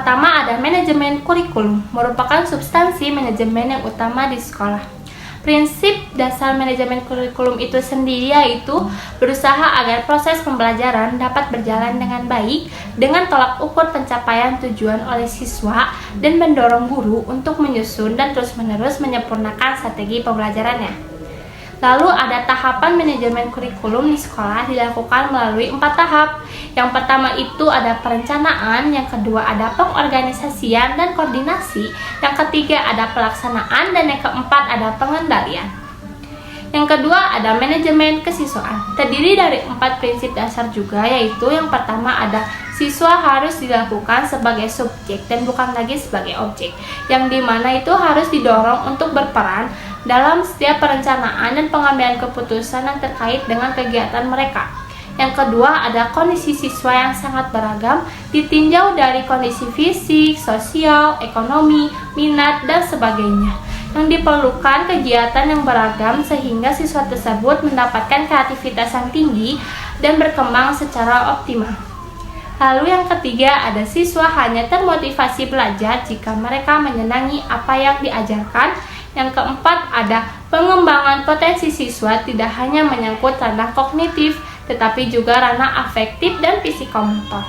pertama ada manajemen kurikulum, merupakan substansi manajemen yang utama di sekolah. Prinsip dasar manajemen kurikulum itu sendiri yaitu berusaha agar proses pembelajaran dapat berjalan dengan baik dengan tolak ukur pencapaian tujuan oleh siswa dan mendorong guru untuk menyusun dan terus-menerus menyempurnakan strategi pembelajarannya. Lalu ada tahapan manajemen kurikulum di sekolah dilakukan melalui 4 tahap. Yang pertama itu ada perencanaan, yang kedua ada pengorganisasian dan koordinasi, yang ketiga ada pelaksanaan, dan yang keempat ada pengendalian. Yang kedua ada manajemen kesiswaan, terdiri dari 4 prinsip dasar juga, yaitu yang pertama ada siswa harus dilakukan sebagai subjek dan bukan lagi sebagai objek, yang dimana itu harus didorong untuk berperan dalam setiap perencanaan dan pengambilan keputusan yang terkait dengan kegiatan mereka. Yang kedua ada kondisi siswa yang sangat beragam, ditinjau dari kondisi fisik, sosial, ekonomi, minat, dan sebagainya. Yang diperlukan kegiatan yang beragam sehingga siswa tersebut mendapatkan kreativitas yang tinggi dan berkembang secara optimal. Lalu yang ketiga ada siswa hanya termotivasi belajar jika mereka menyenangi apa yang diajarkan. Yang keempat ada pengembangan potensi siswa tidak hanya menyangkut ranah kognitif, tetapi juga ranah afektif dan psikomotor.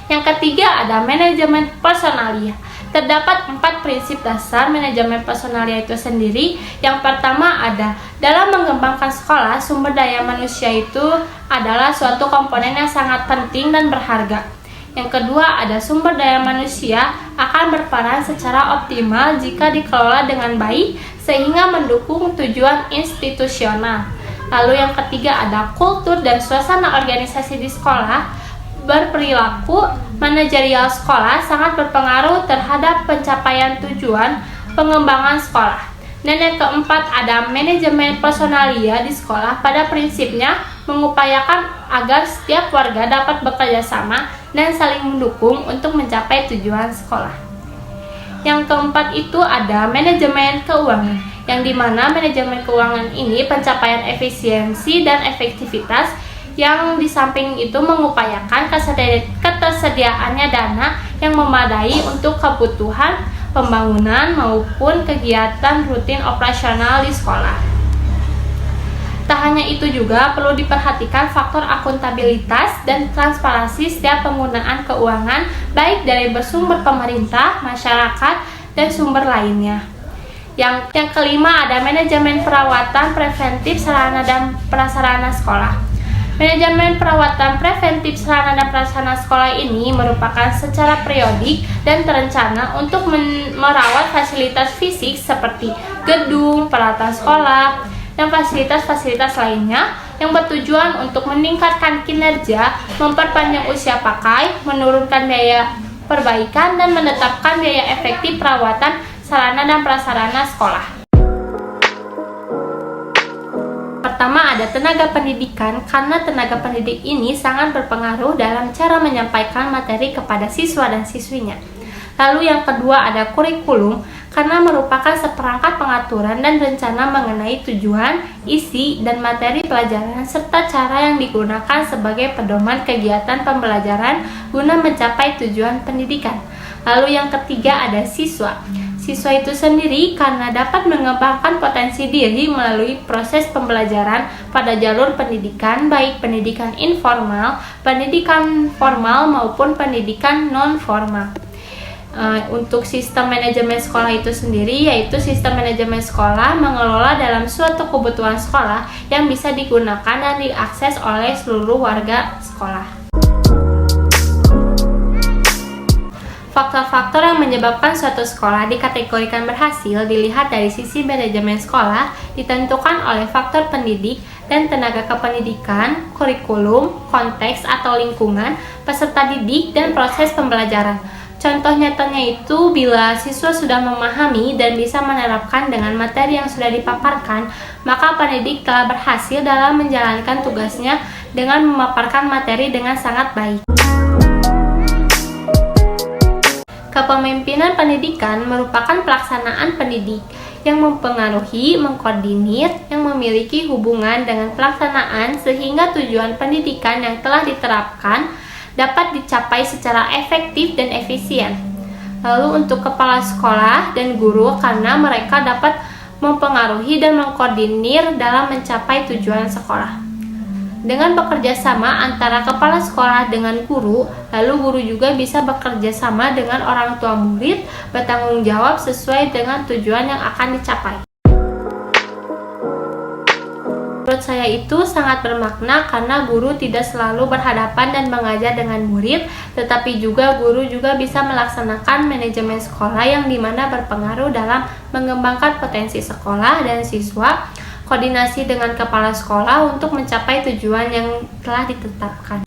Yang ketiga ada manajemen personalia. Terdapat 4 prinsip dasar manajemen personalia itu sendiri. Yang pertama ada dalam mengembangkan sekolah, sumber daya manusia itu adalah suatu komponen yang sangat penting dan berharga. Yang kedua ada sumber daya manusia akan berperan secara optimal jika dikelola dengan baik sehingga mendukung tujuan institusional. Lalu yang ketiga ada kultur dan suasana organisasi di sekolah. Berperilaku manajerial sekolah sangat berpengaruh terhadap pencapaian tujuan pengembangan sekolah. Dan yang keempat ada manajemen personalia di sekolah, pada prinsipnya mengupayakan agar setiap warga dapat bekerja sama dan saling mendukung untuk mencapai tujuan sekolah. Yang keempat itu ada manajemen keuangan, yang dimana manajemen keuangan ini pencapaian efisiensi dan efektivitas yang di samping itu mengupayakan ketersediaannya dana yang memadai untuk kebutuhan pembangunan maupun kegiatan rutin operasional di sekolah. Tak hanya itu juga perlu diperhatikan faktor akuntabilitas dan transparansi setiap penggunaan keuangan baik dari bersumber pemerintah, masyarakat, dan sumber lainnya. Yang kelima ada manajemen perawatan preventif sarana dan prasarana sekolah. Manajemen perawatan preventif sarana dan prasarana sekolah ini merupakan secara periodik dan terencana untuk merawat fasilitas fisik seperti gedung, peralatan sekolah, dan fasilitas-fasilitas lainnya yang bertujuan untuk meningkatkan kinerja, memperpanjang usia pakai, menurunkan biaya perbaikan, dan menetapkan biaya efektif perawatan sarana dan prasarana sekolah. Pertama ada tenaga pendidikan, karena tenaga pendidik ini sangat berpengaruh dalam cara menyampaikan materi kepada siswa dan siswinya. Lalu yang kedua ada kurikulum, karena merupakan seperangkat pengaturan dan rencana mengenai tujuan, isi, dan materi pelajaran serta cara yang digunakan sebagai pedoman kegiatan pembelajaran guna mencapai tujuan pendidikan. Lalu yang ketiga ada siswa. Siswa itu sendiri karena dapat mengembangkan potensi diri melalui proses pembelajaran pada jalur pendidikan, baik pendidikan informal, pendidikan formal, maupun pendidikan non-formal. Untuk sistem manajemen sekolah itu sendiri, yaitu sistem manajemen sekolah mengelola dalam suatu kebutuhan sekolah yang bisa digunakan dan diakses oleh seluruh warga sekolah. Faktor-faktor yang menyebabkan suatu sekolah dikategorikan berhasil dilihat dari sisi manajemen sekolah, ditentukan oleh faktor pendidik dan tenaga kependidikan, kurikulum, konteks atau lingkungan, peserta didik, dan proses pembelajaran. Contoh nyatanya itu bila siswa sudah memahami dan bisa menerapkan dengan materi yang sudah dipaparkan, maka pendidik telah berhasil dalam menjalankan tugasnya dengan memaparkan materi dengan sangat baik. Kepemimpinan pendidikan merupakan pelaksanaan pendidik yang mempengaruhi, mengkoordinir, yang memiliki hubungan dengan pelaksanaan sehingga tujuan pendidikan yang telah diterapkan dapat dicapai secara efektif dan efisien. Lalu untuk kepala sekolah dan guru, karena mereka dapat mempengaruhi dan mengkoordinir dalam mencapai tujuan sekolah. Dengan bekerja sama antara kepala sekolah dengan guru, lalu guru juga bisa bekerja sama dengan orang tua murid, bertanggung jawab sesuai dengan tujuan yang akan dicapai. Menurut saya itu sangat bermakna karena guru tidak selalu berhadapan dan mengajar dengan murid, tetapi juga guru juga bisa melaksanakan manajemen sekolah yang dimana berpengaruh dalam mengembangkan potensi sekolah dan siswa, koordinasi dengan kepala sekolah untuk mencapai tujuan yang telah ditetapkan.